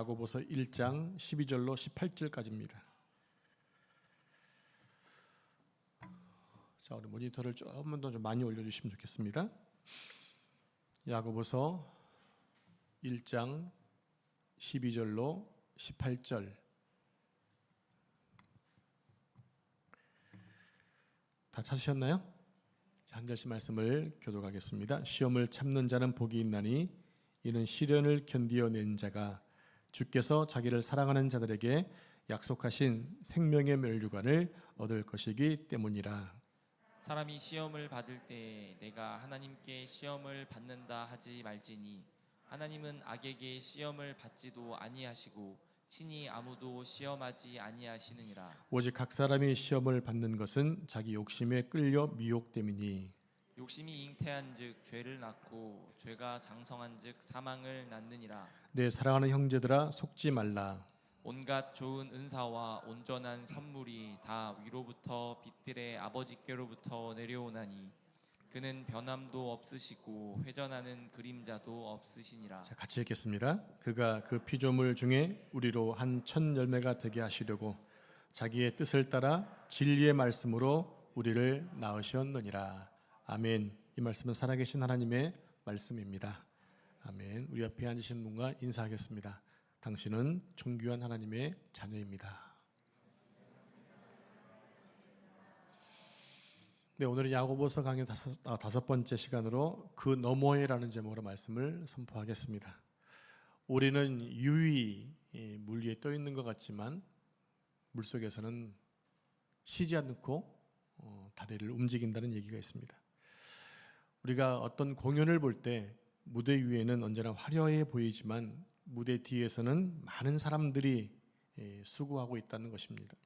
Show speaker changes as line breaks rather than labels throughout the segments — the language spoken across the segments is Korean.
야고보서 1장 12절로 18절까지입니다. 자, 우리 모니터를 조금만 더 좀 많이 올려주시면 좋겠습니다. 야고보서 1장 12절로 18절. 다 찾으셨나요? 한 절씩 말씀을 교독하겠습니다. 시험을 참는 자는 복이 있나니 이는 시련을 견디어낸 자가 주께서 자기를 사랑하는 자들에게 약속하신 생명의 멸류관을 얻을 것이기 때문이라.
사람이 시험을 받을 때 내가 하나님께 시험을 받는다 하지 말지니 하나님은 악에게 시험을 받지도 아니하시고 친히 아무도 시험하지 아니하시느니라.
오직 각 사람이 시험을 받는 것은 자기 욕심에 끌려 미혹됨이니
욕심이 잉태한즉 죄를 낳고 죄가 장성한즉 사망을 낳느니라.
내 사랑하는 형제들아 속지 말라.
온갖 좋은 은사와 온전한 선물이 다 위로부터 빛들의 아버지께로부터 내려오나니 그는 변함도 없으시고 회전하는 그림자도 없으시니라.
자, 같이 읽겠습니다. 그가 그 피조물 중에 우리로 한 천 열매가 되게 하시려고 자기의 뜻을 따라 진리의 말씀으로 우리를 낳으셨느니라. 아멘. 이 말씀은 살아계신 하나님의 말씀입니다. 아멘. 우리 앞에 앉으신 분과 인사하겠습니다. 당신은 존귀한 하나님의 자녀입니다. 네, 오늘은 야고보서 강의 다섯 번째 시간으로 그 너머에라는 제목으로 말씀을 선포하겠습니다. 우리는 유이 물 위에 떠 있는 것 같지만 물속에서는 쉬지 않고 다리를 움직인다는 얘기가 있습니다. 우리가 어떤 공연을 볼 때 무대 위에는 언제나 화려해 보이지만 무대 뒤에서는 많은 사람들이 수고하고 있다는 것입니다.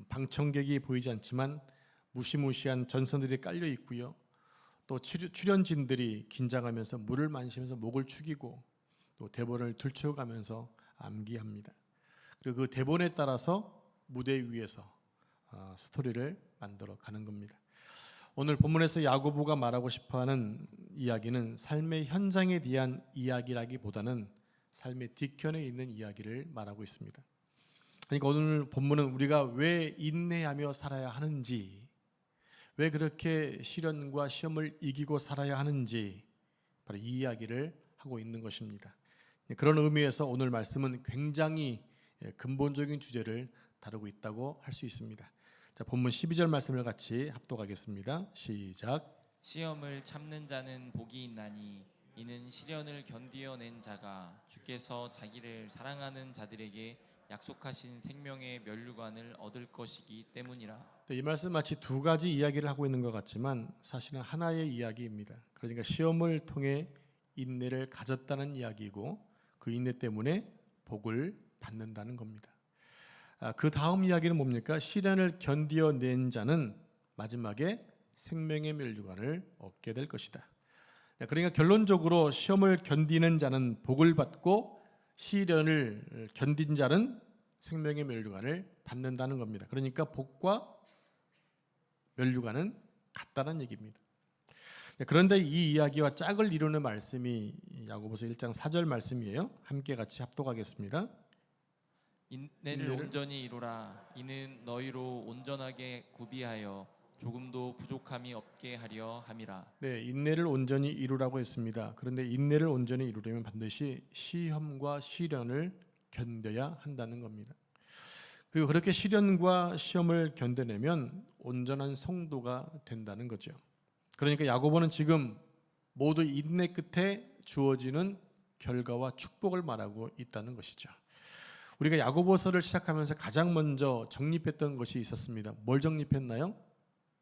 방청객이 보이지 않지만 무시무시한 전선들이 깔려 있고요. 또 출연진들이 긴장하면서 물을 마시면서 목을 축이고 또 대본을 들춰가면서 암기합니다. 그리고 그 대본에 따라서 무대 위에서 스토리를 만들어 가는 겁니다. 오늘 본문에서 야고보가 말하고 싶어하는 이야기는 삶의 현장에 대한 이야기라기보다는 삶의 뒤편에 있는 이야기를 말하고 있습니다. 그러니까 오늘 본문은 우리가 왜 인내하며 살아야 하는지, 왜 그렇게 시련과 시험을 이기고 살아야 하는지 바로 이 이야기를 하고 있는 것입니다. 그런 의미에서 오늘 말씀은 굉장히 근본적인 주제를 다루고 있다고 할 수 있습니다. 자, 본문 12절 말씀을 같이 합독하겠습니다. 시작.
시험을 참는 자는 복이 있나니 이는 시련을 견디어낸 자가 주께서 자기를 사랑하는 자들에게 약속하신 생명의 멸류관을 얻을 것이기 때문이라.
이 말씀 마치 두 가지 이야기를 하고 있는 것 같지만 사실은 하나의 이야기입니다. 그러니까 시험을 통해 인내를 가졌다는 이야기이고 그 인내 때문에 복을 받는다는 겁니다. 그 다음 이야기는 뭡니까? 시련을 견디어낸 자는 마지막에 생명의 멸류관을 얻게 될 것이다. 그러니까 결론적으로 시험을 견디는 자는 복을 받고 시련을 견딘 자는 생명의 멸류관을 받는다는 겁니다. 그러니까 복과 멸류관은 같다는 얘기입니다. 그런데 이 이야기와 짝을 이루는 말씀이 야고보서 1장 4절 말씀이에요. 함께 같이 합독하겠습니다.
인내를 온전히 이루라. 이는 너희로 온전하게 구비하여 조금도 부족함이 없게 하려 함이라.
네, 인내를 온전히 이루라고 했습니다. 그런데 인내를 온전히 이루려면 반드시 시험과 시련을 견뎌야 한다는 겁니다. 그리고 그렇게 시련과 시험을 견뎌내면 온전한 성도가 된다는 거죠. 그러니까 야고보는 지금 모두 인내 끝에 주어지는 결과와 축복을 말하고 있다는 것이죠. 우리가 야고보서를 시작하면서 가장 먼저 정립했던 것이 있었습니다. 뭘 정립했나요?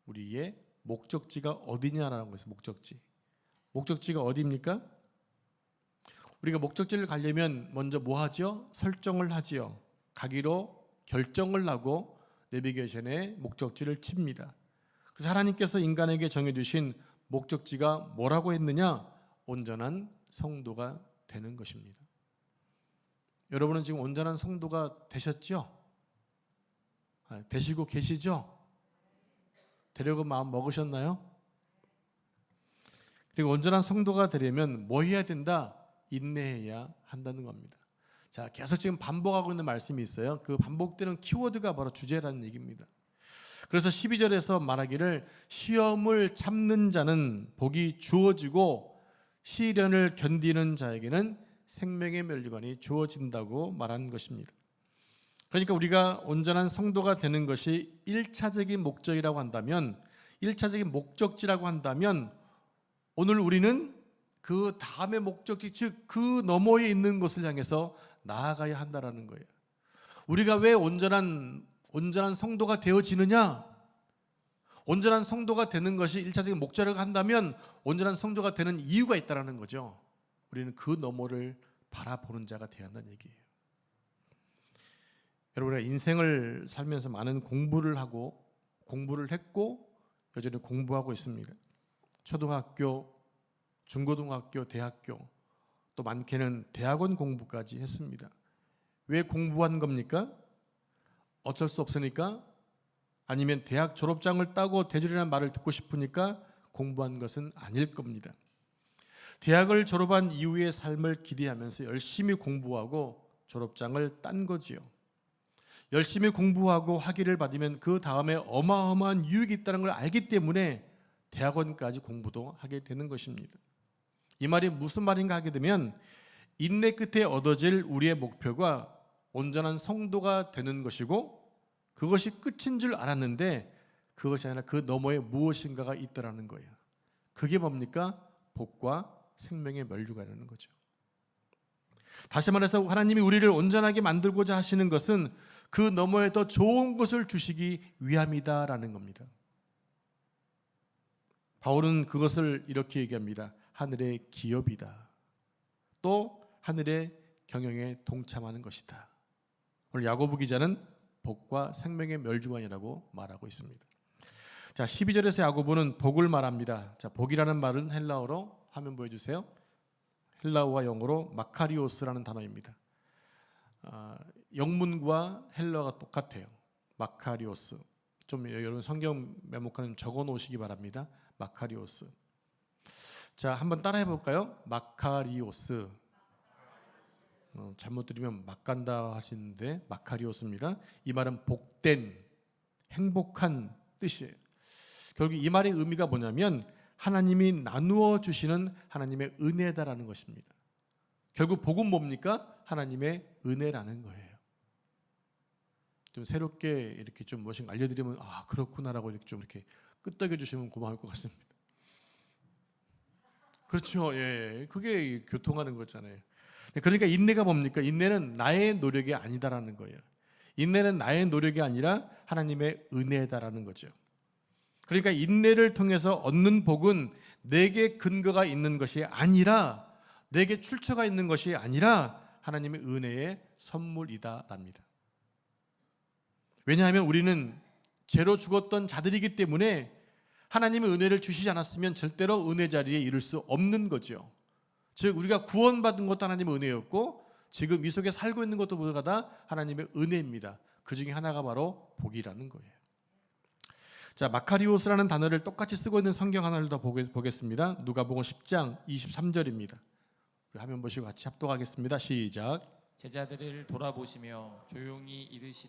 우리의 목적지가 어디냐라는 것이죠. 목적지가 어디입니까? 우리가 목적지를 가려면 먼저 뭐 하죠? 설정을 하지요. 가기로 결정을 하고 내비게이션에 목적지를 칩니다. 그래서 하나님께서 인간에게 정해주신 목적지가 뭐라고 했느냐? 온전한 성도가 되는 것입니다. 여러분은 지금 온전한 성도가 되셨죠? 되시고 계시죠? 되려고 마음 먹으셨나요? 그리고 온전한 성도가 되려면 뭐 해야 된다? 인내해야 한다는 겁니다. 자, 계속 지금 반복하고 있는 말씀이 있어요. 그 반복되는 키워드가 바로 주제라는 얘기입니다. 그래서 12절에서 말하기를 시험을 참는 자는 복이 주어지고 시련을 견디는 자에게는 생명의 면류관이 주어진다고 말한 것입니다. 그러니까 우리가 온전한 성도가 되는 것이 1차적인 목적이라고 한다면, 1차적인 목적지라고 한다면 오늘 우리는 그 다음의 목적지, 즉 그 너머에 있는 것을 향해서 나아가야 한다라는 거예요. 우리가 왜 온전한 성도가 되어지느냐? 온전한 성도가 되는 것이 1차적인 목적이라고 한다면 온전한 성도가 되는 이유가 있다는 거죠. 우리는 그 너머를 바라보는 자가 되어야 한다는 얘기예요. 여러분, 인생을 살면서 많은 공부를 했고 여전히 공부하고 있습니다. 초등학교, 중고등학교, 대학교, 또 많게는 대학원 공부까지 했습니다. 왜 공부한 겁니까? 어쩔 수 없으니까? 아니면 대학 졸업장을 따고 대졸이라는 말을 듣고 싶으니까 공부한 것은 아닐 겁니다. 대학을 졸업한 이후의 삶을 기대하면서 열심히 공부하고 졸업장을 딴 거지요. 열심히 공부하고 학위를 받으면 그 다음에 어마어마한 유익이 있다는 걸 알기 때문에 대학원까지 공부도 하게 되는 것입니다. 이 말이 무슨 말인가 하게 되면 인내 끝에 얻어질 우리의 목표가 온전한 성도가 되는 것이고 그것이 끝인 줄 알았는데 그것이 아니라 그 너머에 무엇인가가 있더라는 거예요. 그게 뭡니까? 복과 생명의 면류관이라는 거죠. 다시 말해서 하나님이 우리를 온전하게 만들고자 하시는 것은 그 너머에 더 좋은 것을 주시기 위함이다라는 겁니다. 바울은 그것을 이렇게 얘기합니다. 하늘의 기업이다. 또 하늘의 경영에 동참하는 것이다. 오늘 야고보 기자는 복과 생명의 면류관이라고 말하고 있습니다. 자, 12절에서 야고보는 복을 말합니다. 자, 복이라는 말은 헬라어로 화면 보여주세요. 헬라어와 영어로 마카리오스라는 단어입니다. 영문과 헬라어가 똑같아요. 마카리오스. 좀 여러분 성경 메모칸에 적어 놓으시기 바랍니다. 마카리오스. 자, 한번 따라해 볼까요? 마카리오스. 잘못 들으면 막 간다 하시는데 마카리오스입니다. 이 말은 복된, 행복한 뜻이에요. 결국 이 말의 의미가 뭐냐면 하나님이 나누어 주시는 하나님의 은혜다라는 것입니다. 결국 복은 뭡니까? 하나님의 은혜라는 거예요. 좀 새롭게 이렇게 좀 무엇인가 알려드리면 아 그렇구나라고 이렇게 좀 이렇게 끄떡여 주시면 고마울 것 같습니다. 그렇죠. 예, 그게 교통하는 거잖아요. 그러니까 인내가 뭡니까? 인내는 나의 노력이 아니다라는 거예요. 인내는 나의 노력이 아니라 하나님의 은혜다라는 거죠. 그러니까 인내를 통해서 얻는 복은 내게 근거가 있는 것이 아니라 내게 출처가 있는 것이 아니라 하나님의 은혜의 선물이다랍니다. 왜냐하면 우리는 죄로 죽었던 자들이기 때문에 하나님의 은혜를 주시지 않았으면 절대로 은혜 자리에 이를 수 없는 거죠. 즉 우리가 구원받은 것도 하나님의 은혜였고 지금 이 속에 살고 있는 것도 모두가 다 하나님의 은혜입니다. 그 중에 하나가 바로 복이라는 거예요. 자, 마카리오스라는 단어를 똑같이 쓰고 있는 성경 하나를 더 보겠습니다. 누가복음 10장 23절입니다. 화면 보시고 같이 합독하겠습니다. 시작.
제자들을 돌아보시며 조용히 이르시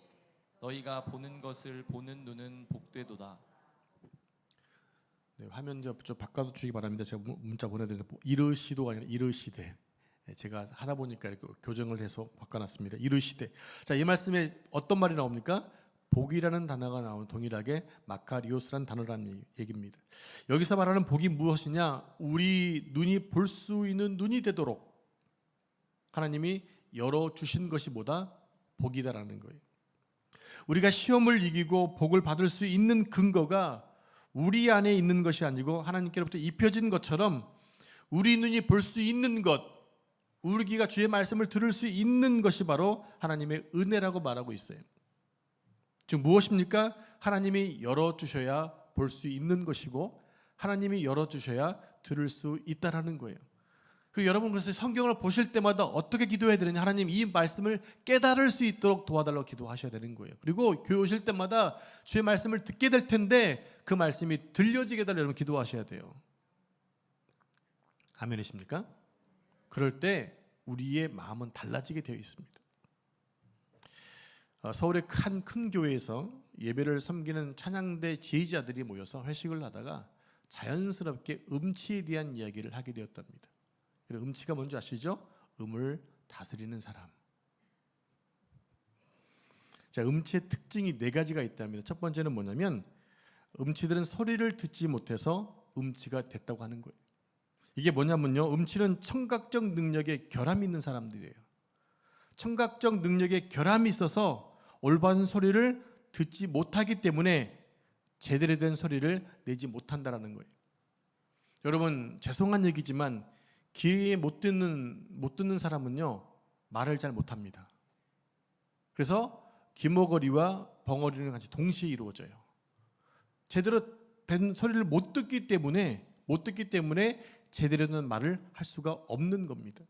너희가 보는 것을 보는 눈은 복되도다.
네, 화면 좀 바꿔주시기 바랍니다. 제가 문자 보내드리는데 이르시도가 아니라 이르시되. 제가 하다 보니까 이렇게 교정을 해서 바꿔놨습니다. 이르시되. 자, 이 말씀에 어떤 말이 나옵니까? 복이라는 단어가 나오는 동일하게 마카리오스라는 단어라는 얘기입니다. 여기서 말하는 복이 무엇이냐? 우리 눈이 볼 수 있는 눈이 되도록 하나님이 열어주신 것이 뭐다? 복이다라는 거예요. 우리가 시험을 이기고 복을 받을 수 있는 근거가 우리 안에 있는 것이 아니고 하나님께로부터 입혀진 것처럼 우리 눈이 볼 수 있는 것, 우리 귀가 주의 말씀을 들을 수 있는 것이 바로 하나님의 은혜라고 말하고 있어요. 즉 무엇입니까? 하나님이 열어주셔야 볼 수 있는 것이고 하나님이 열어주셔야 들을 수 있다라는 거예요. 그리고 여러분 그래서 성경을 보실 때마다 어떻게 기도해야 되느냐, 하나님 이 말씀을 깨달을 수 있도록 도와달라고 기도하셔야 되는 거예요. 그리고 교회 오실 때마다 주의 말씀을 듣게 될 텐데 그 말씀이 들려지게 해달라고 여러분 기도하셔야 돼요. 아멘이십니까? 그럴 때 우리의 마음은 달라지게 되어 있습니다. 서울의 큰 교회에서 예배를 섬기는 찬양대 지휘자들이 모여서 회식을 하다가 자연스럽게 음치에 대한 이야기를 하게 되었답니다. 음치가 뭔지 아시죠? 음을 다스리는 사람. 자, 음치의 특징이 4가지가 있답니다. 첫 번째는 뭐냐면 음치들은 소리를 듣지 못해서 음치가 됐다고 하는 거예요. 이게 뭐냐면요, 음치는 청각적 능력에 결함이 있는 사람들이에요. 청각적 능력에 결함이 있어서 올바른 소리를 듣지 못하기 때문에 제대로 된 소리를 내지 못한다라는 거예요. 여러분, 죄송한 얘기지만 귀에 못 듣는 사람은요 말을 잘 못합니다. 그래서 귀머거리와 벙어리는 같이 동시에 이루어져요. 제대로 된 소리를 못 듣기 때문에 제대로 된 말을 할 수가 없는 겁니다.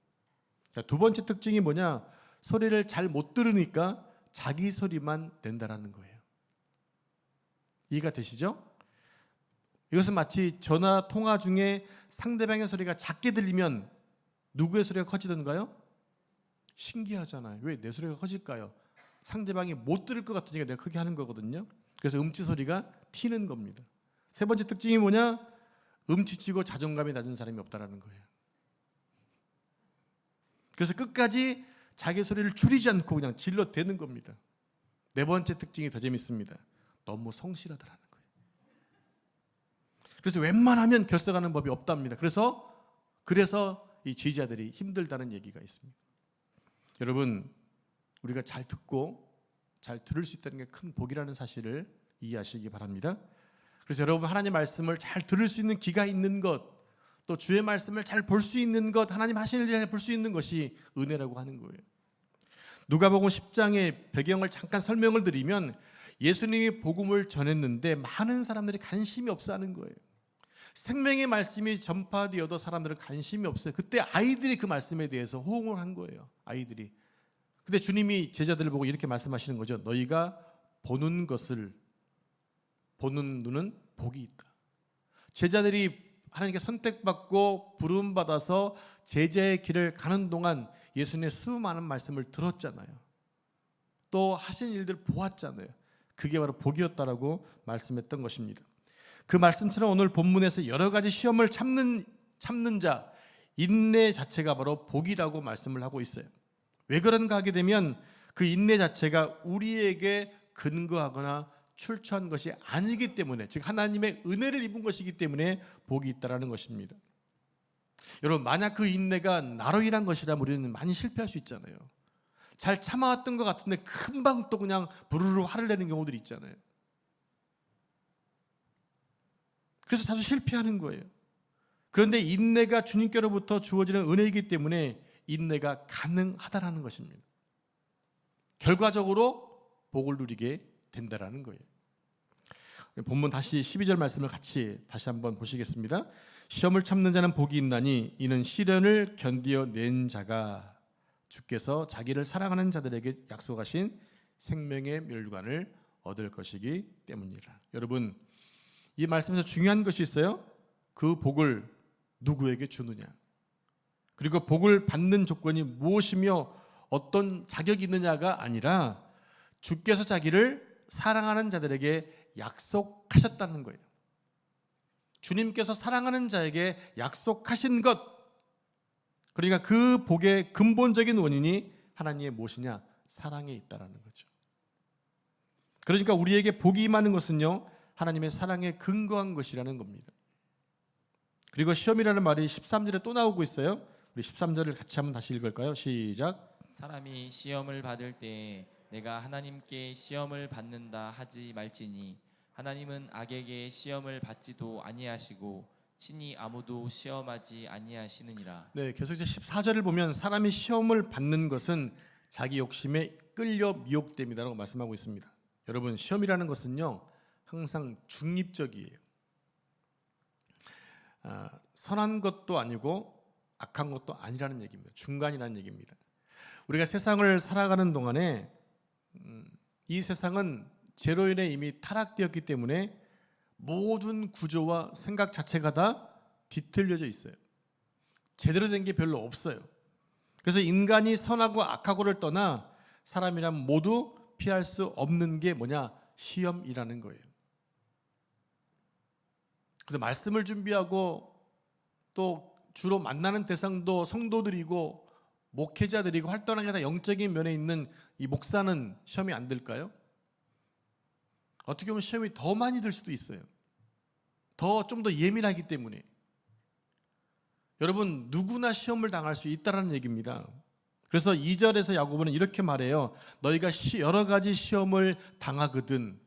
두 번째 특징이 뭐냐? 소리를 잘 못 들으니까 자기 소리만 낸다라는 거예요. 이해가 되시죠? 이것은 마치 전화 통화 중에 상대방의 소리가 작게 들리면 누구의 소리가 커지던가요? 신기하잖아요. 왜 내 소리가 커질까요? 상대방이 못 들을 것 같으니까 내가 크게 하는 거거든요. 그래서 음치 소리가 튀는 겁니다. 세 번째 특징이 뭐냐? 음치치고 자존감이 낮은 사람이 없다라는 거예요. 그래서 끝까지 자기 소리를 줄이지 않고 그냥 질러대는 겁니다. 네 번째 특징이 더 재밌습니다. 너무 성실하더라는 거예요. 그래서 웬만하면 결석하는 법이 없답니다. 그래서 이 지휘자들이 힘들다는 얘기가 있습니다. 여러분, 우리가 잘 듣고 잘 들을 수 있다는 게 큰 복이라는 사실을 이해하시기 바랍니다. 그래서 여러분, 하나님 말씀을 잘 들을 수 있는 귀가 있는 것, 또 주의 말씀을 잘 볼 수 있는 것, 하나님 하시는 일을 잘 볼 수 있는 것이 은혜라고 하는 거예요. 누가복음 10장의 배경을 잠깐 설명을 드리면 예수님이 복음을 전했는데 많은 사람들이 관심이 없어 하는 거예요. 생명의 말씀이 전파되어도 사람들은 관심이 없어요. 그때 아이들이 그 말씀에 대해서 호응을 한 거예요. 아이들이. 근데 주님이 제자들을 보고 이렇게 말씀하시는 거죠. 너희가 보는 것을 보는 눈은 복이 있다. 제자들이 하나님께 선택받고 부름받아서 제자의 길을 가는 동안 예수님의 수많은 말씀을 들었잖아요. 또 하신 일들을 보았잖아요. 그게 바로 복이었다라고 말씀했던 것입니다. 그 말씀처럼 오늘 본문에서 여러 가지 시험을 참는 자, 인내 자체가 바로 복이라고 말씀을 하고 있어요. 왜 그런가 하게 되면 그 인내 자체가 우리에게 근거하거나 출처한 것이 아니기 때문에, 즉 하나님의 은혜를 입은 것이기 때문에 복이 있다라는 것입니다. 여러분, 만약 그 인내가 나로 인한 것이라면 우리는 많이 실패할 수 있잖아요. 잘 참아왔던 것 같은데 금방 또 그냥 부르르 화를 내는 경우들이 있잖아요. 그래서 자주 실패하는 거예요. 그런데 인내가 주님께로부터 주어지는 은혜이기 때문에 인내가 가능하다라는 것입니다. 결과적으로 복을 누리게 된다라는 거예요. 본문 다시 12절 말씀을 같이 다시 한번 보시겠습니다. 시험을 참는 자는 복이 있나니 이는 시련을 견디어낸 자가 주께서 자기를 사랑하는 자들에게 약속하신 생명의 멸관을 얻을 것이기 때문이라. 여러분, 이 말씀에서 중요한 것이 있어요. 그 복을 누구에게 주느냐, 그리고 복을 받는 조건이 무엇이며 어떤 자격이 있느냐가 아니라 주께서 자기를 사랑하는 자들에게 약속하셨다는 거예요. 주님께서 사랑하는 자에게 약속하신 것, 그러니까 그 복의 근본적인 원인이 하나님의 무엇이냐? 사랑에 있다라는 거죠. 그러니까 우리에게 복이 임하는 것은요, 하나님의 사랑에 근거한 것이라는 겁니다. 그리고 시험이라는 말이 13절에 또 나오고 있어요. 우리 13절을 같이 한번 다시 읽을까요? 시작.
사람이 시험을 받을 때 내가 하나님께 시험을 받는다 하지 말지니 하나님은 악에게 시험을 받지도 아니하시고 친히 아무도 시험하지 아니하시느니라.
네, 계속해서 14절을 보면 사람이 시험을 받는 것은 자기 욕심에 끌려 미혹됨이라고 말씀하고 있습니다. 여러분, 시험이라는 것은요 항상 중립적이에요. 선한 것도 아니고 악한 것도 아니라는 얘기입니다. 중간이라는 얘기입니다. 우리가 세상을 살아가는 동안에 이 세상은 죄로 인해 이미 타락되었기 때문에 모든 구조와 생각 자체가 다 뒤틀려져 있어요. 제대로 된 게 별로 없어요. 그래서 인간이 선하고 악하고를 떠나 사람이란 모두 피할 수 없는 게 뭐냐? 시험이라는 거예요. 그래서 말씀을 준비하고 또 주로 만나는 대상도 성도들이고 목회자들이고 활동하는 게 다 영적인 면에 있는 이 목사는 시험이 안 들까요? 어떻게 보면 시험이 더 많이 들 수도 있어요. 좀 더 예민하기 때문에. 여러분, 누구나 시험을 당할 수 있다는 얘기입니다. 그래서 2절에서 야고보는 이렇게 말해요. 너희가 여러 가지 시험을 당하거든.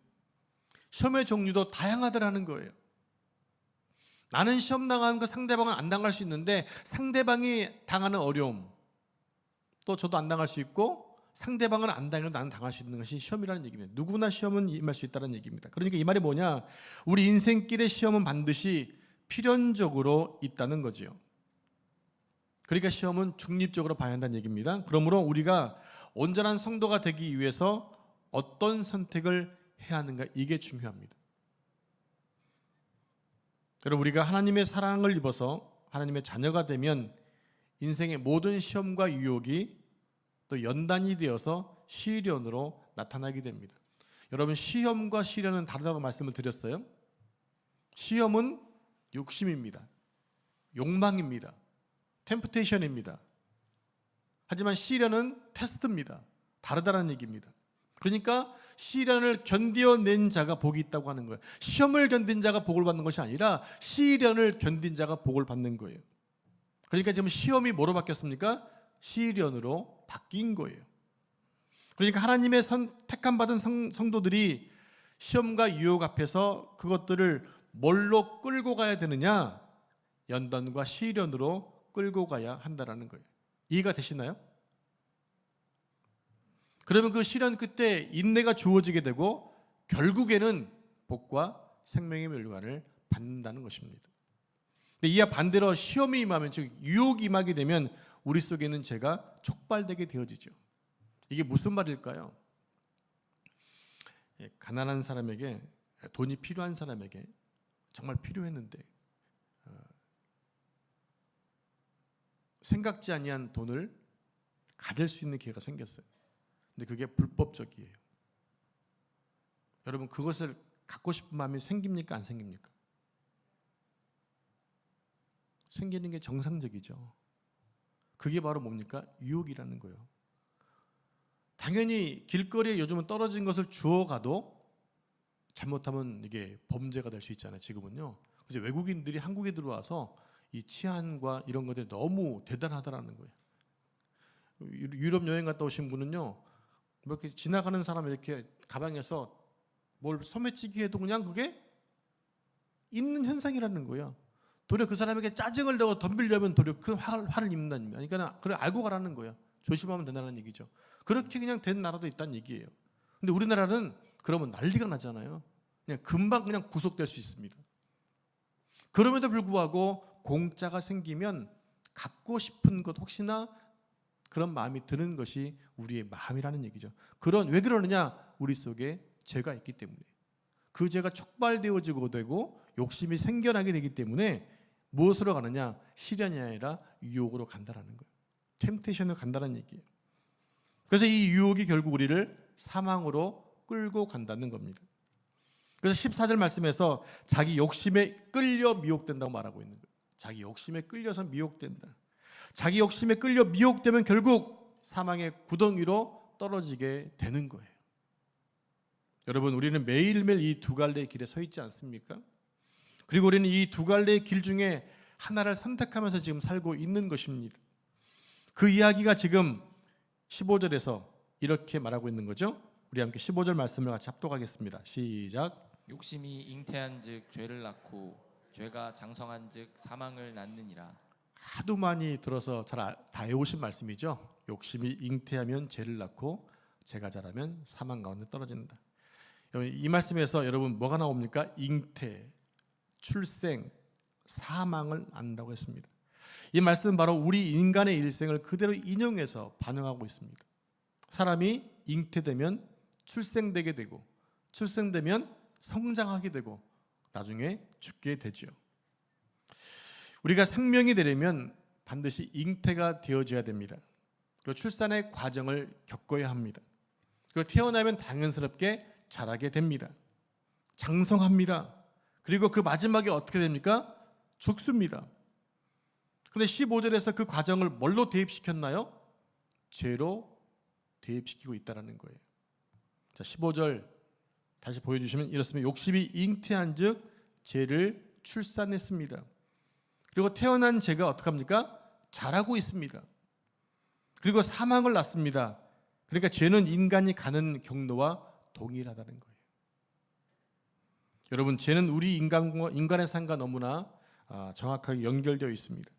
시험의 종류도 다양하더라는 거예요. 나는 시험 당하는 거 상대방은 안 당할 수 있는데 상대방이 당하는 어려움, 또 저도 안 당할 수 있고 상대방은 안 당해도 나는 당할 수 있는 것이 시험이라는 얘기입니다. 누구나 시험은 임할 수 있다는 얘기입니다. 그러니까 이 말이 뭐냐? 우리 인생길의 시험은 반드시 필연적으로 있다는 거지요. 그러니까 시험은 중립적으로 봐야 한다는 얘기입니다. 그러므로 우리가 온전한 성도가 되기 위해서 어떤 선택을 해야 하는가, 이게 중요합니다. 여러분, 우리가 하나님의 사랑을 입어서 하나님의 자녀가 되면 인생의 모든 시험과 유혹이 또 연단이 되어서 시련으로 나타나게 됩니다. 여러분, 시험과 시련은 다르다고 말씀을 드렸어요. 시험은 욕심입니다. 욕망입니다. 템프테이션입니다. 하지만 시련은 테스트입니다. 다르다는 얘기입니다. 그러니까 시련을 견뎌낸 자가 복이 있다고 하는 거예요. 시험을 견딘 자가 복을 받는 것이 아니라 시련을 견딘 자가 복을 받는 거예요. 그러니까 지금 시험이 뭐로 바뀌었습니까? 시련으로 바뀐 거예요. 그러니까 하나님의 택함 받은 성도들이 시험과 유혹 앞에서 그것들을 뭘로 끌고 가야 되느냐? 연단과 시련으로 끌고 가야 한다라는 거예요. 이해가 되시나요? 그러면 그 시련 끝에 인내가 주어지게 되고 결국에는 복과 생명의 멸관을 받는다는 것입니다. 근데 이와 반대로 시험이 임하면, 즉 유혹이 임하게 되면 우리 속에 있는 죄가 촉발되게 되어지죠. 이게 무슨 말일까요? 가난한 사람에게, 돈이 필요한 사람에게 정말 필요했는데 생각지 아니한 돈을 가질 수 있는 기회가 생겼어요. 근데 그게 불법적이에요. 여러분, 그것을 갖고 싶은 마음이 생깁니까? 안 생깁니까? 생기는 게 정상적이죠. 그게 바로 뭡니까? 유혹이라는 거예요. 당연히 길거리에 요즘은 떨어진 것을 주워가도 잘못하면 이게 범죄가 될 수 있잖아요. 지금은요. 그래서 외국인들이 한국에 들어와서 이 치안과 이런 것들이 너무 대단하다라는 거예요. 유럽 여행 갔다 오신 분은요, 이렇게 지나가는 사람 이렇게 가방에서 뭘 소매치기 해도 그냥 그게 있는 현상이라는 거예요. 도리어 그 사람에게 짜증을 내고 덤비려면 도리어 그 화를 입는다는 거예요. 그러니까 그걸 알고 가라는 거예요. 조심하면 된다는 얘기죠. 그렇게 그냥 된 나라도 있다는 얘기예요. 근데 우리나라는 그러면 난리가 나잖아요. 그냥 금방 그냥 구속될 수 있습니다. 그럼에도 불구하고 공짜가 생기면 갖고 싶은 것, 혹시나 그런 마음이 드는 것이 우리의 마음이라는 얘기죠. 왜 그러느냐? 우리 속에 죄가 있기 때문에. 그 죄가 촉발되어지고 되고 욕심이 생겨나게 되기 때문에 무엇으로 가느냐? 시련이 아니라 유혹으로 간다라는 거예요. 템테이션으로 간다는 얘기예요. 그래서 이 유혹이 결국 우리를 사망으로 끌고 간다는 겁니다. 그래서 14절 말씀에서 자기 욕심에 끌려 미혹된다고 말하고 있는 거예요. 자기 욕심에 끌려서 미혹된다. 자기 욕심에 끌려 미혹되면 결국 사망의 구덩이로 떨어지게 되는 거예요. 여러분, 우리는 매일매일 이 두 갈래의 길에 서 있지 않습니까? 그리고 우리는 이 두 갈래의 길 중에 하나를 선택하면서 지금 살고 있는 것입니다. 그 이야기가 지금 15절에서 이렇게 말하고 있는 거죠. 우리 함께 15절 말씀을 같이 합독하겠습니다. 시작.
욕심이 잉태한즉 죄를 낳고 죄가 장성한즉 사망을 낳느니라.
하도 많이 들어서 다 외우신 말씀이죠. 욕심이 잉태하면 죄를 낳고 죄가 자라면 사망 가운데 떨어진다. 이 말씀에서 여러분 뭐가 나옵니까? 잉태, 출생, 사망을 낳는다고 했습니다. 이 말씀은 바로 우리 인간의 일생을 그대로 인용해서 반영하고 있습니다. 사람이 잉태되면 출생되게 되고, 출생되면 성장하게 되고, 나중에 죽게 되죠. 우리가 생명이 되려면 반드시 잉태가 되어져야 됩니다. 그리고 출산의 과정을 겪어야 합니다. 그리고 태어나면 당연스럽게 자라게 됩니다. 장성합니다. 그리고 그 마지막에 어떻게 됩니까? 죽습니다. 근데 15절에서 그 과정을 뭘로 대입시켰나요? 죄로 대입시키고 있다는 거예요. 자, 15절 다시 보여주시면 이렇습니다. 욕심이 잉태한 즉 죄를 출산했습니다. 그리고 태어난 죄가 어떻게 합니까? 자라고 있습니다. 그리고 사망을 낳습니다. 그러니까 죄는 인간이 가는 경로와 동일하다는 거예요. 여러분, 죄는 우리 인간의 삶과 너무나 정확하게 연결되어 있습니다.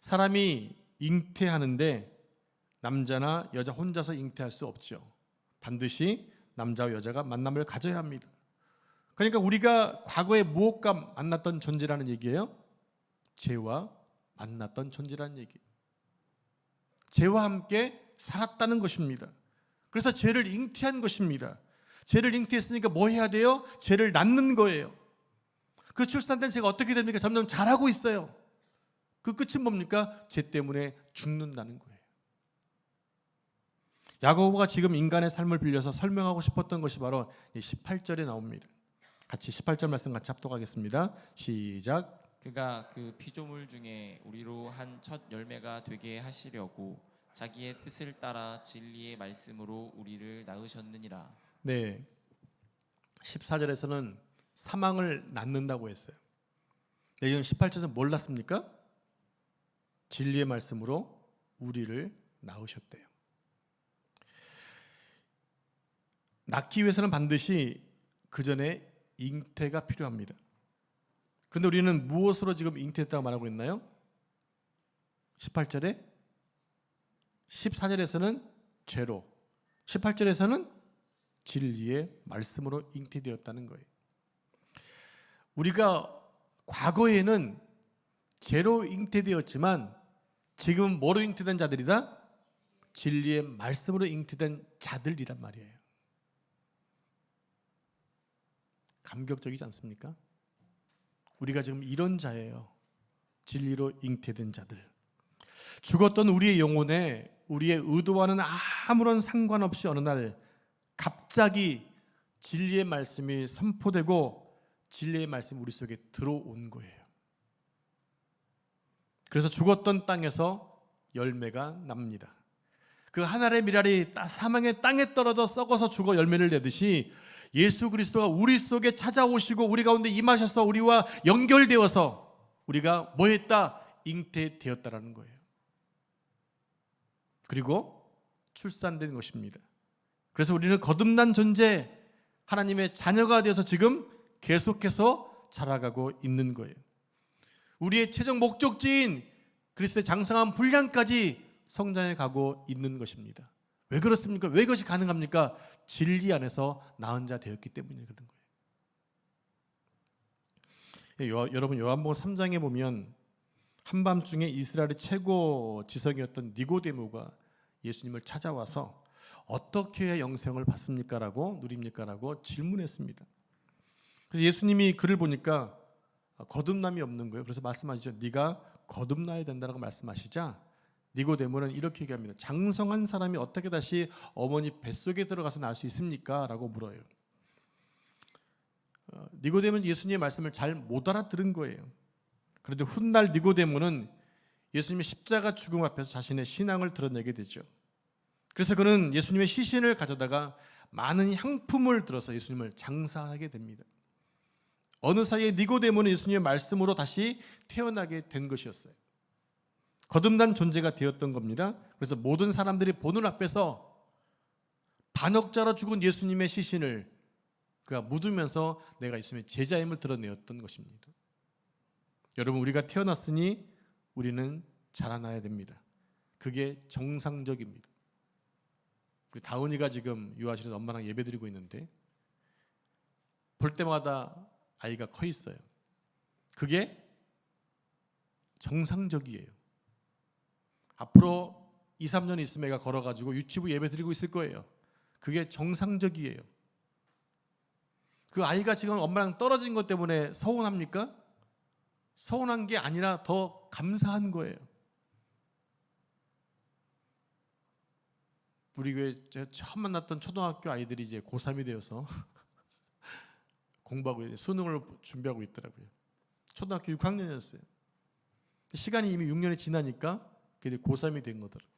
사람이 잉태하는데 남자나 여자 혼자서 잉태할 수 없죠. 반드시 남자와 여자가 만남을 가져야 합니다. 그러니까 우리가 과거에 무엇과 만났던 존재라는 얘기예요? 죄와 만났던 존재라는 얘기예요. 죄와 함께 살았다는 것입니다. 그래서 죄를 잉태한 것입니다. 죄를 잉태했으니까 뭐 해야 돼요? 죄를 낳는 거예요. 그 출산된 죄가 어떻게 됩니까? 점점 자라고 있어요. 그 끝은 뭡니까? 죄 때문에 죽는다는 거예요. 야고보가 지금 인간의 삶을 빌려서 설명하고 싶었던 것이 바로 18절에 나옵니다. 같이 18절 말씀 같이 합독하겠습니다. 시작.
그가 그 피조물 중에 우리로 한 첫 열매가 되게 하시려고 자기의 뜻을 따라 진리의 말씀으로 우리를 낳으셨느니라.
네, 14절에서는 사망을 낳는다고 했어요. 네, 이건 18절에서 뭘 낳습니까? 진리의 말씀으로 우리를 낳으셨대요. 낳기 위해서는 반드시 그 전에 잉태가 필요합니다. 그런데 우리는 무엇으로 지금 잉태했다고 말하고 있나요? 18절에 14절에서는 죄로, 18절에서는 진리의 말씀으로 잉태되었다는 거예요. 우리가 과거에는 죄로 잉태되었지만 지금 뭐로 잉태된 자들이다? 진리의 말씀으로 잉태된 자들이란 말이에요. 감격적이지 않습니까? 우리가 지금 이런 자예요. 진리로 잉태된 자들. 죽었던 우리의 영혼에 우리의 의도와는 아무런 상관없이 어느 날 갑자기 진리의 말씀이 선포되고 진리의 말씀이 우리 속에 들어온 거예요. 그래서 죽었던 땅에서 열매가 납니다. 그 한 알의 밀알이 사망의 땅에 떨어져 썩어서 죽어 열매를 내듯이 예수 그리스도가 우리 속에 찾아오시고 우리 가운데 임하셔서 우리와 연결되어서 우리가 뭐 했다? 잉태되었다라는 거예요. 그리고 출산된 것입니다. 그래서 우리는 거듭난 존재, 하나님의 자녀가 되어서 지금 계속해서 자라가고 있는 거예요. 우리의 최종 목적지인 그리스도의 장성한 분량까지 성장해 가고 있는 것입니다. 왜 그렇습니까? 왜 그것이 가능합니까? 진리 안에서 낳은 자 되었기 때문에 그런 거예요. 여러분, 요한복음 3장에 보면 한밤중에 이스라엘의 최고 지성이었던 니고데모가 예수님을 찾아와서 어떻게 해야 영생을 받습니까? 라고 누립니까? 라고 질문했습니다. 그래서 예수님이 그를 보니까 거듭남이 없는 거예요. 그래서 말씀하시죠. 네가 거듭나야 된다고 말씀하시자 니고데모는 이렇게 얘기합니다. 장성한 사람이 어떻게 다시 어머니 뱃속에 들어가서 낳을 수 있습니까? 라고 물어요. 니고데모는 예수님의 말씀을 잘 못 알아들은 거예요. 그런데 훗날 니고데모는 예수님의 십자가 죽음 앞에서 자신의 신앙을 드러내게 되죠. 그래서 그는 예수님의 시신을 가져다가 많은 향품을 들어서 예수님을 장사하게 됩니다. 어느 사이에 니고데모는 예수님의 말씀으로 다시 태어나게 된 것이었어요. 거듭난 존재가 되었던 겁니다. 그래서 모든 사람들이 보는 앞에서 반역자로 죽은 예수님의 시신을 그가 묻으면서 내가 예수님의 제자임을 드러내었던 것입니다. 여러분, 우리가 태어났으니 우리는 자라나야 됩니다. 그게 정상적입니다. 우리 다은이가 지금 유아실에서 엄마랑 예배드리고 있는데 볼 때마다 아이가 커 있어요. 그게 정상적이에요. 앞으로 2, 3년 있으면 애가 걸어가지고 유치부 예배드리고 있을 거예요. 그게 정상적이에요. 그 아이가 지금 엄마랑 떨어진 것 때문에 서운합니까? 서운한 게 아니라 더 감사한 거예요. 우리 교회 제가 처음 만났던 초등학교 아이들이 이제 고3이 되어서 공부하고 이제 수능을 준비하고 있더라고요. 초등학교 6학년이었어요. 시간이 이미 6년이 지나니까 그게 고3이 된 거더라고요.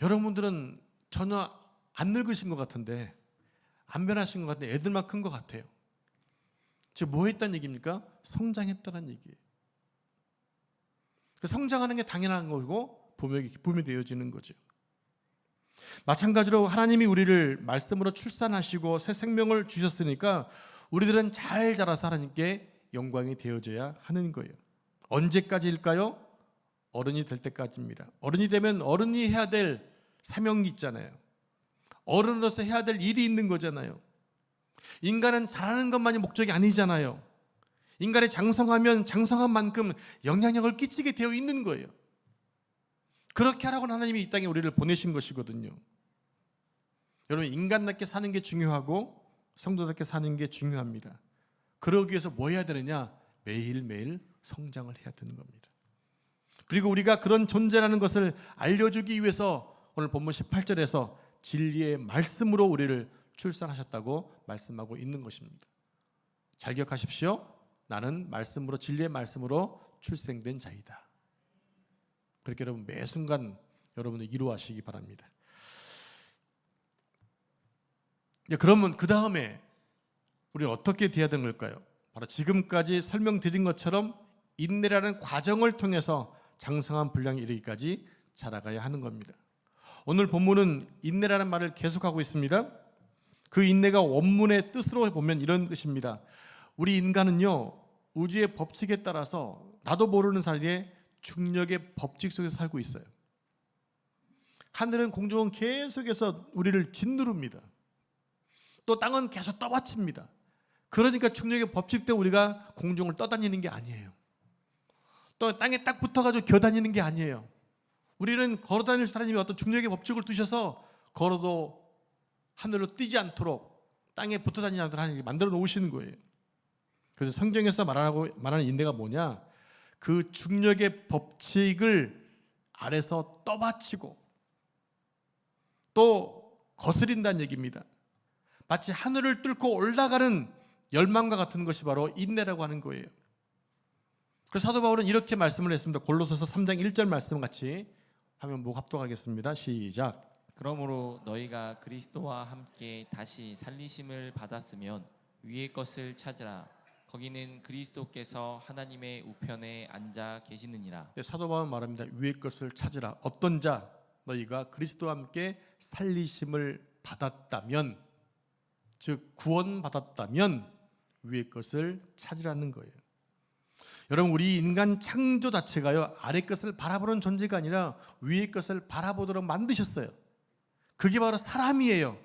여러분들은 전혀 안 늙으신 것 같은데, 안 변하신 것 같은데 애들만 큰 것 같아요. 지금 뭐 했다는 얘기입니까? 성장했다는 얘기예요. 성장하는 게 당연한 거고 기쁨이 되어지는 거죠. 마찬가지로 하나님이 우리를 말씀으로 출산하시고 새 생명을 주셨으니까 우리들은 잘 자라서 하나님께 영광이 되어져야 하는 거예요. 언제까지일까요? 어른이 될 때까지입니다. 어른이 되면 어른이 해야 될 사명이 있잖아요. 어른으로서 해야 될 일이 있는 거잖아요. 인간은 잘하는 것만이 목적이 아니잖아요. 인간이 장성하면 장성한 만큼 영향력을 끼치게 되어 있는 거예요. 그렇게 하라고 하나님이 이 땅에 우리를 보내신 것이거든요. 여러분, 인간답게 사는 게 중요하고 성도답게 사는 게 중요합니다. 그러기 위해서 뭐 해야 되느냐? 매일매일 성장을 해야 되는 겁니다. 그리고 우리가 그런 존재라는 것을 알려주기 위해서 오늘 본문 18절에서 진리의 말씀으로 우리를 출산하셨다고 말씀하고 있는 것입니다. 잘 기억하십시오. 나는 말씀으로, 진리의 말씀으로 출생된 자이다. 그렇게 여러분 매 순간 여러분을 이루하시기 바랍니다. 그러면 그 다음에 우리는 어떻게 돼야 되는 걸까요? 바로 지금까지 설명드린 것처럼 인내라는 과정을 통해서 장성한 분량에 이르기까지 자라가야 하는 겁니다. 오늘 본문은 인내라는 말을 계속하고 있습니다. 그 인내가 원문의 뜻으로 보면 이런 뜻입니다. 우리 인간은요, 우주의 법칙에 따라서 나도 모르는 사이에 중력의 법칙 속에서 살고 있어요. 하늘은, 공중은 계속해서 우리를 짓누릅니다. 또 땅은 계속 떠받칩니다. 그러니까 중력의 법칙 때문에 우리가 공중을 떠다니는 게 아니에요. 또 땅에 딱 붙어가지고 겨다니는 게 아니에요. 우리는 걸어다닐 사람이 어떤 중력의 법칙을 두셔서 걸어도 하늘로 뛰지 않도록 땅에 붙어 다니지 않도록 하나님이 만들어 놓으시는 거예요. 그래서 성경에서 말하는 인내가 뭐냐? 그 중력의 법칙을 아래서 떠받치고 또 거스린다는 얘기입니다. 마치 하늘을 뚫고 올라가는 열망과 같은 것이 바로 인내라고 하는 거예요. 그래서 사도 바울은 이렇게 말씀을 했습니다. 골로새서 3장 1절 말씀 같이 화면 보고 합독하겠습니다. 시작.
그러므로 너희가 그리스도와 함께 다시 살리심을 받았으면 위의 것을 찾으라. 거기는 그리스도께서 하나님의 우편에 앉아 계시느니라.
사도 바울은 말합니다. 위의 것을 찾으라. 어떤 자? 너희가 그리스도와 함께 살리심을 받았다면, 즉 구원받았다면 위의 것을 찾으라는 거예요. 여러분, 우리 인간 창조 자체가요, 아래 것을 바라보는 존재가 아니라 위의 것을 바라보도록 만드셨어요. 그게 바로 사람이에요.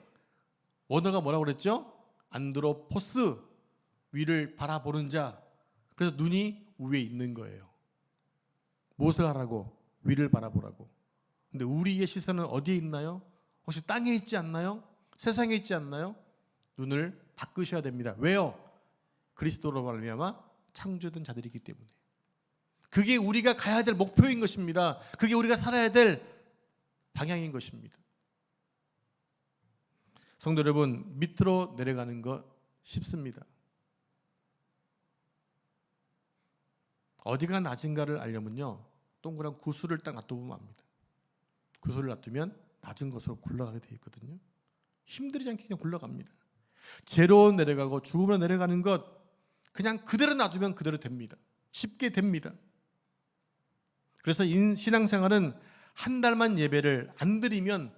원어가 뭐라고 그랬죠? 안드로포스, 위를 바라보는 자. 그래서 눈이 위에 있는 거예요. 무엇을 하라고? 위를 바라보라고. 근데 우리의 시선은 어디에 있나요? 혹시 땅에 있지 않나요? 세상에 있지 않나요? 눈을 바꾸셔야 됩니다. 왜요? 그리스도로 말미암아 창조된 자들이기 때문에. 그게 우리가 가야 될 목표인 것입니다. 그게 우리가 살아야 될 방향인 것입니다. 성도 여러분, 밑으로 내려가는 것 쉽습니다. 어디가 낮은가를 알려면요, 동그란 구슬을 딱 놔두면 압니다. 구슬을 놔두면 낮은 곳으로 굴러가게 되어 있거든요. 힘들지 않게 그냥 굴러갑니다. 제로 내려가고 죽음으로 내려가는 것 그냥 그대로 놔두면 그대로 됩니다. 쉽게 됩니다. 그래서 신앙생활은 한 달만 예배를 안 드리면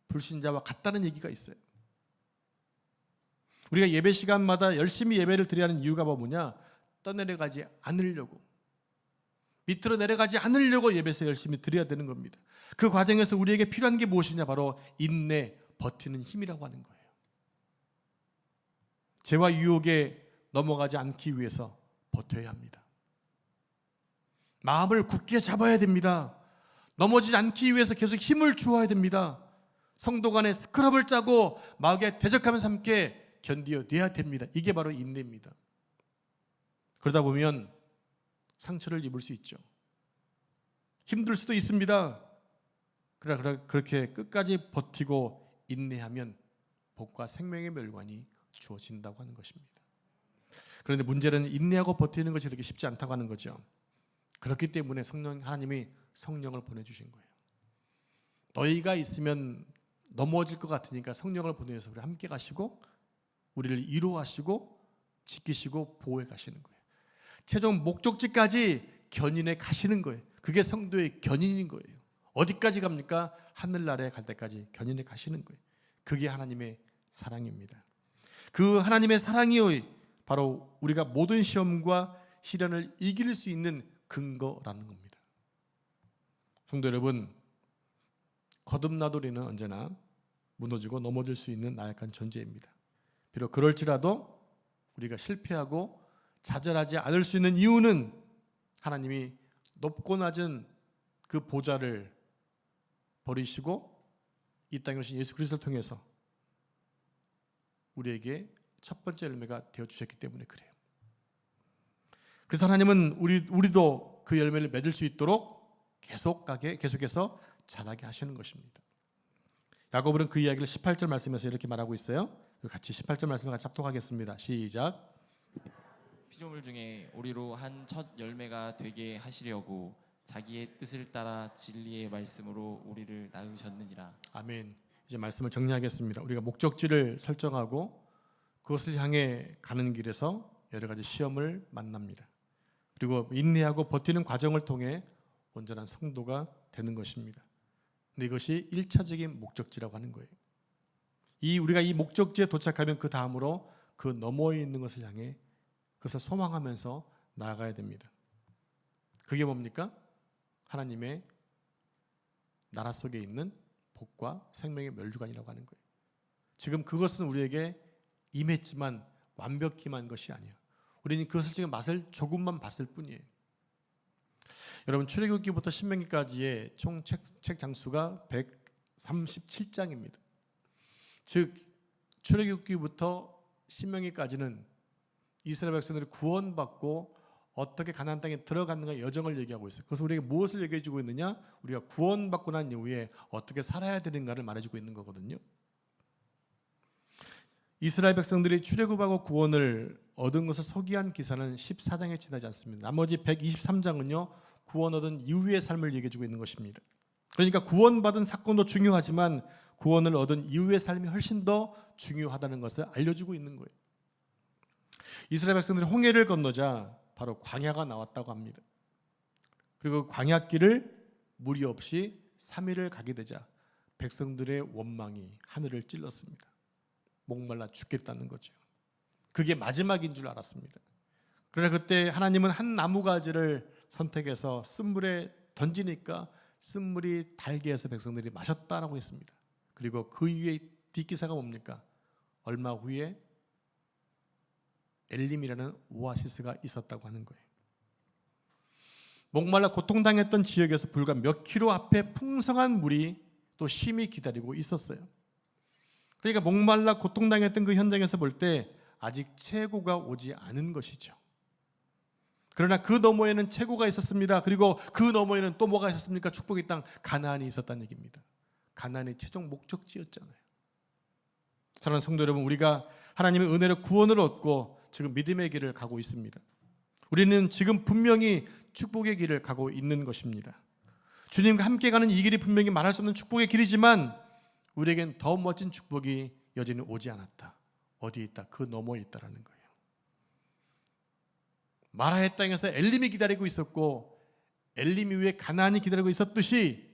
불신자와 같다는 얘기가 있어요. 우리가 예배 시간마다 열심히 예배를 드려야 하는 이유가 뭐냐? 떠내려가지 않으려고, 밑으로 내려가지 않으려고 예배에서 열심히 드려야 되는 겁니다. 그 과정에서 우리에게 필요한 게 무엇이냐? 바로 인내, 버티는 힘이라고 하는 거예요. 죄와 유혹에 넘어가지 않기 위해서 버텨야 합니다. 마음을 굳게 잡아야 됩니다. 넘어지지 않기 위해서 계속 힘을 주어야 됩니다. 성도 간에 스크럽을 짜고 마음에 대적하면서 함께 견디어내야 됩니다. 이게 바로 인내입니다. 그러다 보면 상처를 입을 수 있죠. 힘들 수도 있습니다. 그렇게 끝까지 버티고 인내하면 복과 생명의 멸관이 주어진다고 하는 것입니다. 그런데 문제는 인내하고 버티는 것이 그렇게 쉽지 않다고 하는 거죠. 그렇기 때문에 하나님이 성령을 보내주신 거예요. 너희가 있으면 넘어질 것 같으니까 성령을 보내서 우리 함께 가시고 우리를 위로하시고 지키시고 보호해 가시는 거예요. 최종 목적지까지 견인해 가시는 거예요. 그게 성도의 견인인 거예요. 어디까지 갑니까? 하늘나라에 갈 때까지 견인해 가시는 거예요. 그게 하나님의 사랑입니다. 그 하나님의 사랑이 바로 우리가 모든 시험과 시련을 이길 수 있는 근거라는 겁니다. 성도 여러분, 거듭나돌이는 언제나 무너지고 넘어질 수 있는 나약한 존재입니다. 비록 그럴지라도 우리가 실패하고 좌절하지 않을 수 있는 이유는 하나님이 높고 낮은 그 보좌를 버리시고 이 땅에 오신 예수 그리스도를 통해서 우리에게 첫 번째 열매가 되어주셨기 때문에 그래요. 그래서 하나님은 우리도 그 열매를 맺을 수 있도록 계속해서 자라게 하시는 것입니다. 야고보는 그 이야기를 18절 말씀에서 이렇게 말하고 있어요. 같이 18절 말씀을 같이 합독하겠습니다. 시작.
피조물 중에 우리로 한 첫 열매가 되게 하시려고 자기의 뜻을 따라 진리의 말씀으로 우리를 낳으셨느니라.
아멘. 이제 말씀을 정리하겠습니다. 우리가 목적지를 설정하고 그것을 향해 가는 길에서 여러 가지 시험을 만납니다. 그리고 인내하고 버티는 과정을 통해 온전한 성도가 되는 것입니다. 근데 이것이 1차적인 목적지라고 하는 거예요. 우리가 이 목적지에 도착하면 그 다음으로 그 너머에 있는 것을 향해 그것을 소망하면서 나아가야 됩니다. 그게 뭡니까? 하나님의 나라 속에 있는 복과 생명의 멸류관이라고 하는 거예요. 지금 그것은 우리에게 임했지만 완벽히만 것이 아니에요. 우리는 그것을 지금 맛을 조금만 봤을 뿐이에요. 여러분, 출애굽기부터 신명기까지의 총 책 장수가 137장입니다. 즉 출애굽기부터 신명기까지는 이스라엘 백성들이 구원받고 어떻게 가나안 땅에 들어갔는가 여정을 얘기하고 있어요. 그래서 우리에게 무엇을 얘기해 주고 있느냐? 우리가 구원받고 난 이후에 어떻게 살아야 되는가를 말해주고 있는 거거든요. 이스라엘 백성들이 출애굽하고 구원을 얻은 것을 소개한 기사는 14장에 지나지 않습니다. 나머지 123장은요 구원 얻은 이후의 삶을 얘기해 주고 있는 것입니다. 그러니까 구원받은 사건도 중요하지만 구원을 얻은 이후의 삶이 훨씬 더 중요하다는 것을 알려주고 있는 거예요. 이스라엘 백성들이 홍해를 건너자 바로 광야가 나왔다고 합니다. 그리고 광야길을 무리 없이 3일을 가게 되자 백성들의 원망이 하늘을 찔렀습니다. 목말라 죽겠다는 거죠. 그게 마지막인 줄 알았습니다. 그러나 그때 하나님은 한 나무가지를 선택해서 쓴물에 던지니까 쓴물이 달게 해서 백성들이 마셨다라고 했습니다. 그리고 그 위에 뒷기사가 뭡니까? 얼마 후에 엘림이라는 오아시스가 있었다고 하는 거예요. 목말라 고통당했던 지역에서 불과 몇 킬로 앞에 풍성한 물이 또 쉼이 기다리고 있었어요. 그러니까 목말라 고통당했던 그 현장에서 볼 때 아직 최고가 오지 않은 것이죠. 그러나 그 너머에는 최고가 있었습니다. 그리고 그 너머에는 또 뭐가 있었습니까? 축복의 땅 가나안이 있었다는 얘기입니다. 가나안이 최종 목적지였잖아요. 사랑하는 성도 여러분, 우리가 하나님의 은혜로 구원을 얻고 지금 믿음의 길을 가고 있습니다. 우리는 지금 분명히 축복의 길을 가고 있는 것입니다. 주님과 함께 가는 이 길이 분명히 말할 수 없는 축복의 길이지만 우리에겐 더 멋진 축복이 여전히 오지 않았다. 어디에 있다? 그 너머에 있다라는 거예요. 마라의 땅에서 엘림이 기다리고 있었고 엘림 이후에 가나안이 기다리고 있었듯이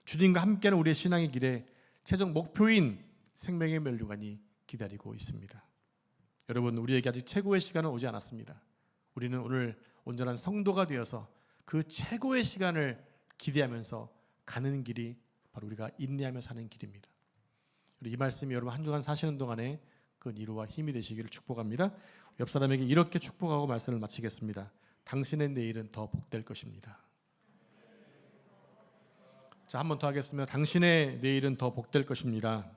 주님과 함께하는 우리의 신앙의 길에 최종 목표인 생명의 멸류관이 기다리고 있습니다. 여러분, 우리에게 아직 최고의 시간은 오지 않았습니다. 우리는 오늘 온전한 성도가 되어서 그 최고의 시간을 기대하면서 가는 길이 바로 우리가 인내하며 사는 길입니다. 이 말씀이 여러분 한 주간 사시는 동안에 그 위로와 힘이 되시기를 축복합니다. 옆 사람에게 이렇게 축복하고 말씀을 마치겠습니다. 당신의 내일은 더 복될 것입니다. 자, 한 번 더 하겠습니다. 당신의 내일은 더 복될 것입니다.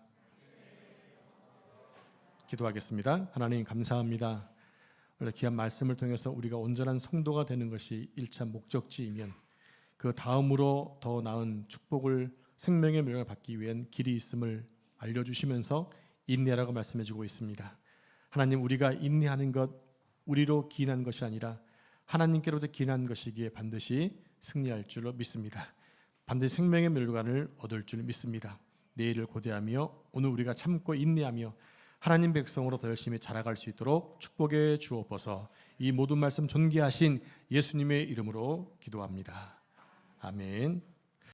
기도하겠습니다. 하나님 감사합니다. 원래 귀한 말씀을 통해서 우리가 온전한 성도가 되는 것이 1차 목적지이면 그 다음으로 더 나은 축복을 생명의 멸류관을 받기 위한 길이 있음을 알려주시면서 인내라고 말씀해주고 있습니다. 하나님, 우리가 인내하는 것 우리로 기인한 것이 아니라 하나님께로부터 기인한 것이기에 반드시 승리할 줄로 믿습니다. 반드시 생명의 멸류관을 얻을 줄 믿습니다. 내일을 고대하며 오늘 우리가 참고 인내하며 하나님 백성으로 더 열심히 자라갈 수 있도록 축복해 주옵소서. 이 모든 말씀 존귀하신 예수님의 이름으로 기도합니다. 아멘.